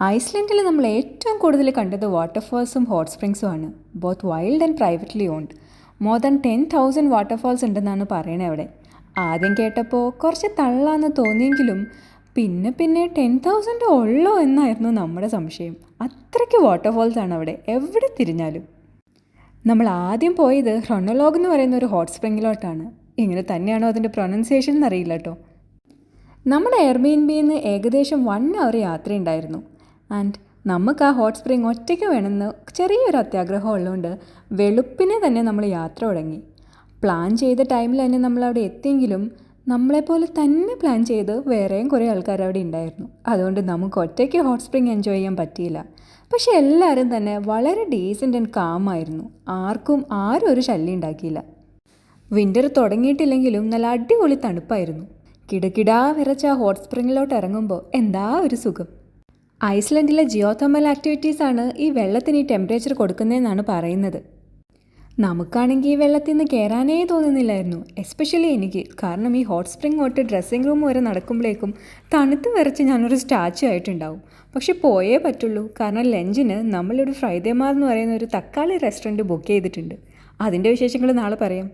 ഐസ്ലൻഡിൽ നമ്മൾ ഏറ്റവും കൂടുതൽ കണ്ടത് വാട്ടർഫാൾസും ഹോട്ട് സ്പ്രിങ്സും ആണ്. Both wild and privately owned. More than 10,000 waterfalls ഉണ്ടെന്നാണ് പറയണത് അവിടെ. ആദ്യം കേട്ടപ്പോൾ കുറച്ച് തള്ളാന്ന് തോന്നിയെങ്കിലും പിന്നെ 10,000 ഉള്ളോ എന്നായിരുന്നു നമ്മുടെ സംശയം. അത്രയ്ക്ക് വാട്ടർഫാൾസ് ആണ് അവിടെ എവിടെ തിരിഞ്ഞാലും. നമ്മൾ ആദ്യം പോയത് ഹ്രൊണലോഗ് എന്ന് പറയുന്ന ഒരു ഹോട്ട് സ്പ്രിങ്ങിലോട്ടാണ്. ഇങ്ങനെ തന്നെയാണോ അതിൻ്റെ പ്രൊനൗൺസിയേഷൻ എന്നറിയില്ല കേട്ടോ. നമ്മുടെ എയർബിഎൻബിയിൽ നിന്ന് ഏകദേശം 1 hour യാത്രയുണ്ടായിരുന്നു. ആൻഡ് നമുക്ക് ആ ഹോട്ട് സ്പ്രിങ് ഒറ്റയ്ക്ക് വേണമെന്ന് ചെറിയൊരു അത്യാഗ്രഹം ഉള്ളതുകൊണ്ട് വെളുപ്പിനെ തന്നെ നമ്മൾ യാത്ര തുടങ്ങി. പ്ലാൻ ചെയ്ത ടൈമിൽ തന്നെ നമ്മളവിടെ എത്തിയെങ്കിലും നമ്മളെപ്പോലെ തന്നെ പ്ലാൻ ചെയ്ത് വേറെയും കുറേ ആൾക്കാർ അവിടെ ഉണ്ടായിരുന്നു. അതുകൊണ്ട് നമുക്ക് ഒറ്റയ്ക്ക് ഹോട്ട് സ്പ്രിങ് എൻജോയ് ചെയ്യാൻ പറ്റിയില്ല. പക്ഷേ എല്ലാവരും തന്നെ വളരെ ഡീസൻ്റ് ആൻഡ് കാമായിരുന്നു. ആരും ഒരു ശല്യം ഉണ്ടാക്കിയില്ല. വിൻ്റർ തുടങ്ങിയിട്ടില്ലെങ്കിലും നല്ല അടിപൊളി തണുപ്പായിരുന്നു. കിടകിടാ വിറച്ച ആ ഹോട്ട് സ്പ്രിങ്ങിലോട്ട് ഇറങ്ങുമ്പോൾ എന്താ ഒരു സുഖം. ഐസ്ലൻഡിലെ ജിയോതെർമൽ ആക്ടിവിറ്റീസാണ് ഈ വെള്ളത്തിന് ഈ ടെമ്പറേച്ചർ കൊടുക്കുന്നതെന്നാണ് പറയുന്നത്. നമുക്കാണെങ്കിൽ ഈ വെള്ളത്തിൽ നിന്ന് കയറാനേ തോന്നുന്നില്ലായിരുന്നു, എസ്പെഷ്യലി എനിക്ക്. കാരണം ഈ ഹോട്ട് സ്പ്രിങ് തൊട്ട് ഡ്രസ്സിങ് റൂം വരെ നടക്കുമ്പോഴേക്കും തണുത്ത് വിറച്ച് ഞാനൊരു സ്റ്റാച്ചു ആയിട്ടുണ്ടാവും. പക്ഷെ പോയേ പറ്റുള്ളൂ, കാരണം ലഞ്ചിന് നമ്മളൊരു ഫ്രൈഡേ മാർ എന്ന് പറയുന്ന ഒരു തക്കാളി റെസ്റ്റോറൻറ്റ് ബുക്ക് ചെയ്തിട്ടുണ്ട്. അതിൻ്റെ വിശേഷങ്ങൾ നാളെ പറയാം.